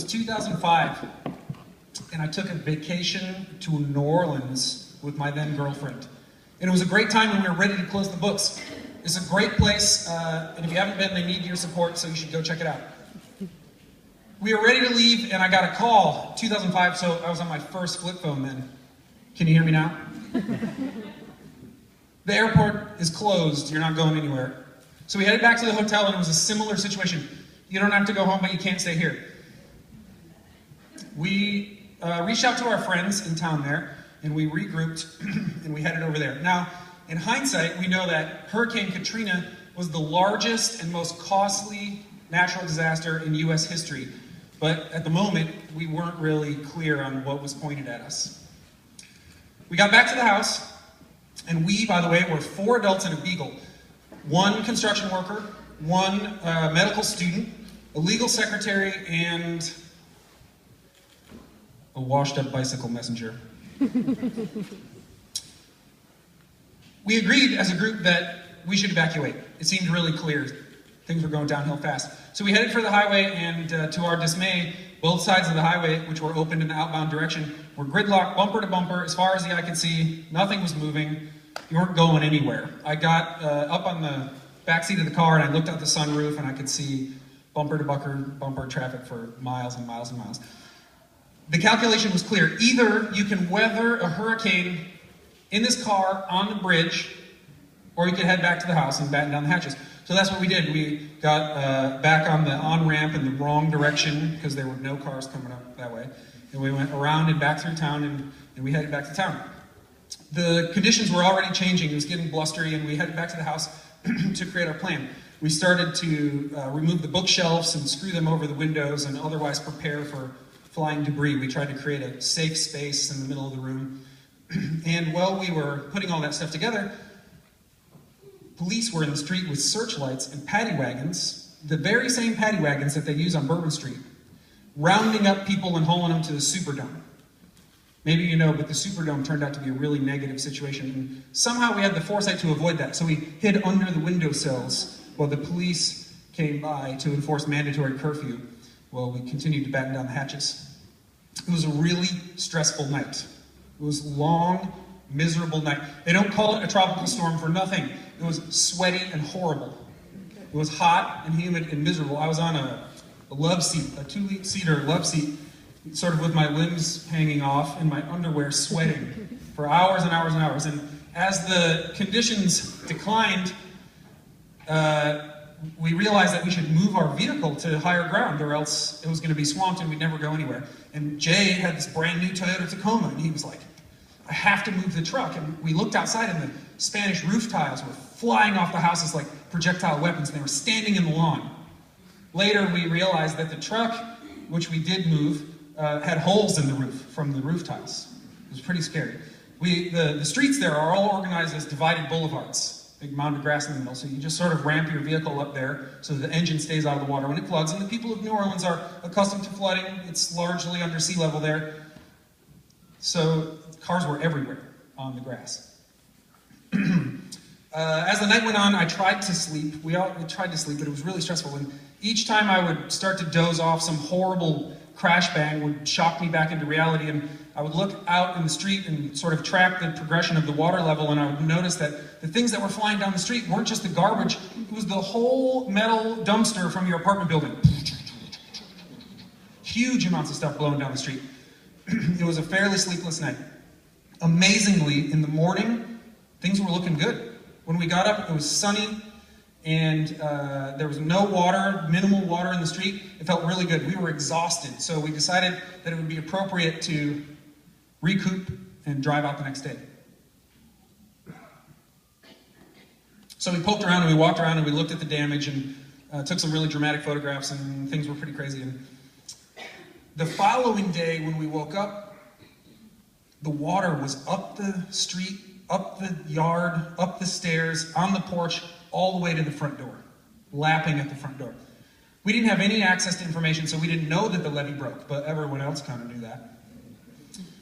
2005, and I took a vacation to New Orleans with my then girlfriend. And it was a great time when we were ready to close the books. It's a great place, and if you haven't been, they need your support, so you should go check it out. We were ready to leave, and I got a call, 2005, so I was on my first flip phone then. Can you hear me now? The airport is closed, you're not going anywhere. So we headed back to the hotel, and it was a similar situation. You don't have to go home, but you can't stay here. We reached out to our friends in town there, and we regrouped, and we headed over there. Now, in hindsight, we know that Hurricane Katrina was the largest and most costly natural disaster in US history. But at the moment, we weren't really clear on what was pointed at us. We got back to the house, and we, by the way, were 4 adults and a beagle. 1 construction worker, 1 medical student, a legal secretary, and a washed-up bicycle messenger. We agreed as a group that we should evacuate. It seemed really clear. Things were going downhill fast. So we headed for the highway, and to our dismay, both sides of the highway, which were opened in the outbound direction, were gridlocked bumper to bumper as far as the eye could see. Nothing was moving. You weren't going anywhere. I got up on the back seat of the car, and I looked out the sunroof, and I could see bumper to bumper traffic for miles and miles and miles. The calculation was clear. Either you can weather a hurricane in this car on the bridge, or you could head back to the house and batten down the hatches. So that's what we did. We got back on the on-ramp in the wrong direction because there were no cars coming up that way. And we went around and back through town, and we headed back to town. The conditions were already changing. It was getting blustery, and we headed back to the house to create our plan. We started to remove the bookshelves and screw them over the windows and otherwise prepare for flying debris. We tried to create a safe space in the middle of the room. And while we were putting all that stuff together, police were in the street with searchlights and paddy wagons, the very same paddy wagons that they use on Bourbon Street, rounding up people and hauling them to the Superdome. Maybe you know, but the Superdome turned out to be a really negative situation, and somehow we had the foresight to avoid that, so we hid under the windowsills while the police came by to enforce mandatory curfew while we continued to batten down the hatches. It was a really stressful night. It was a long, miserable night. They don't call it a tropical storm for nothing. It was sweaty and horrible. It was hot and humid and miserable. I was on a love seat, a 2-seater love seat, sort of with my limbs hanging off and my underwear sweating for hours and hours and hours. And as the conditions declined, we realized that we should move our vehicle to higher ground, or else it was going to be swamped and we'd never go anywhere. And Jay had this brand new Toyota Tacoma, and he was like, I have to move the truck. And we looked outside, and the Spanish roof tiles were flying off the houses like projectile weapons, and they were standing in the lawn. Later, we realized that the truck, which we did move, had holes in the roof from the roof tiles. It was pretty scary. The streets there are all organized as divided boulevards, big mound of grass in the middle, so you just sort of ramp your vehicle up there so that the engine stays out of the water when it floods. And the people of New Orleans are accustomed to flooding. It's largely under sea level there. So cars were everywhere on the grass. As the night went on, I tried to sleep. We tried to sleep, but it was really stressful. And each time I would start to doze off, some horrible crash bang would shock me back into reality, and I would look out in the street and sort of track the progression of the water level, and I would notice that the things that were flying down the street weren't just the garbage, it was the whole metal dumpster from your apartment building. Huge amounts of stuff blowing down the street. It was a fairly sleepless night. Amazingly, in the morning, things were looking good. When we got up, it was sunny, and there was no water, minimal water in the street. It felt really good. We were exhausted, so we decided that it would be appropriate to recoup and drive out the next day. So we poked around and we walked around and we looked at the damage and took some really dramatic photographs, and things were pretty crazy. And the following day when we woke up, the water was up the street, up the yard, up the stairs, on the porch, all the way to the front door, lapping at the front door. We didn't have any access to information, so we didn't know that the levee broke, but everyone else kind of knew that.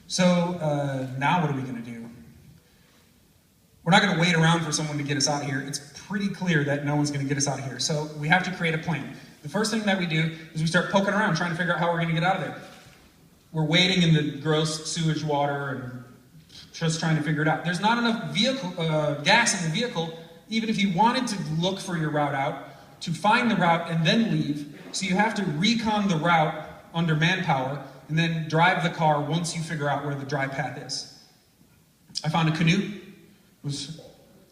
So now what are we going to do? We're not going to wait around for someone to get us out of here. It's pretty clear that no one's going to get us out of here, so we have to create a plan. The first thing that we do is we start poking around, trying to figure out how we're going to get out of there. We're wading in the gross sewage water and just trying to figure it out. There's not enough gas in the vehicle, even if you wanted to look for your route out, to find the route and then leave. So you have to recon the route under manpower and then drive the car once you figure out where the dry path is. I found a canoe. It was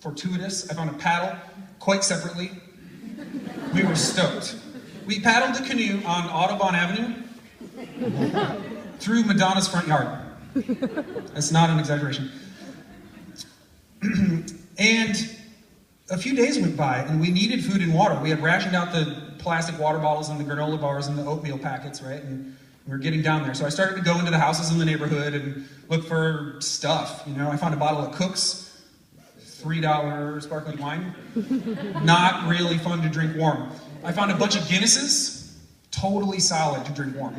fortuitous. I found a paddle, quite separately. We were stoked. We paddled the canoe on Audubon Avenue through Madonna's front yard. That's not an exaggeration. And a few days went by, and we needed food and water. We had rationed out the plastic water bottles and the granola bars and the oatmeal packets, right? And we were getting down there. So I started to go into the houses in the neighborhood and look for stuff. You know, I found a bottle of Cook's $3 sparkling wine. Not really fun to drink warm. I found a bunch of Guinnesses, totally solid to drink warm.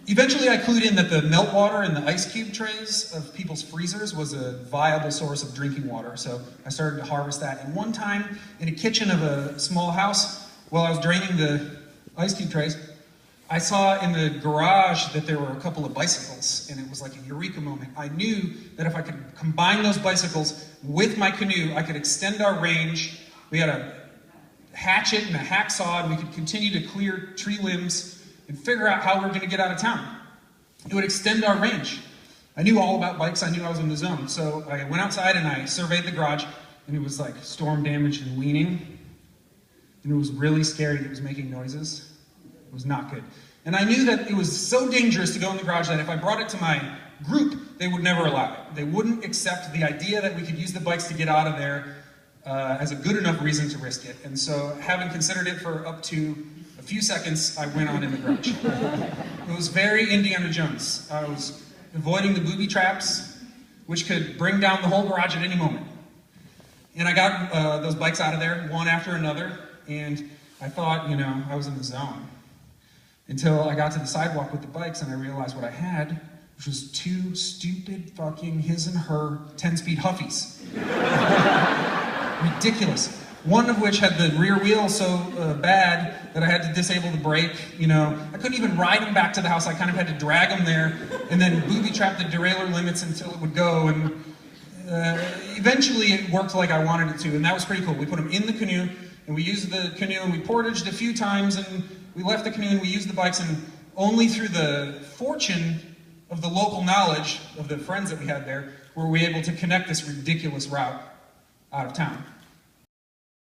Eventually I clued in that the meltwater in the ice cube trays of people's freezers was a viable source of drinking water, so I started to harvest that. And one time, in a kitchen of a small house, while I was draining the ice cube trays, I saw in the garage that there were a couple of bicycles, and it was like a eureka moment. I knew that if I could combine those bicycles with my canoe, I could extend our range. We had a hatchet and a hacksaw, and we could continue to clear tree limbs and figure out how we're going to get out of town. It would extend our range. I knew all about bikes. I knew I was in the zone. So I went outside and I surveyed the garage, and it was like storm damaged and leaning. And it was really scary. It was making noises. It was not good. And I knew that it was so dangerous to go in the garage that if I brought it to my group, they would never allow it. They wouldn't accept the idea that we could use the bikes to get out of there as a good enough reason to risk it. And so, having considered it for up to a few seconds, I went on in the garage. It was very Indiana Jones. I was avoiding the booby traps, which could bring down the whole garage at any moment. And I got those bikes out of there, one after another, and I thought, you know, I was in the zone. Until I got to the sidewalk with the bikes and I realized what I had, which was two stupid fucking his and her 10-speed Huffies. Ridiculous. One of which had the rear wheel so bad that I had to disable the brake. You know, I couldn't even ride them back to the house. I kind of had to drag them there and then booby trap the derailleur limits until it would go. And eventually it worked like I wanted it to, and that was pretty cool. We put them in the canoe, and we used the canoe, and we portaged a few times, and we left the canoe, and we used the bikes, and only through the fortune of the local knowledge of the friends that we had there were we able to connect this ridiculous route out of town.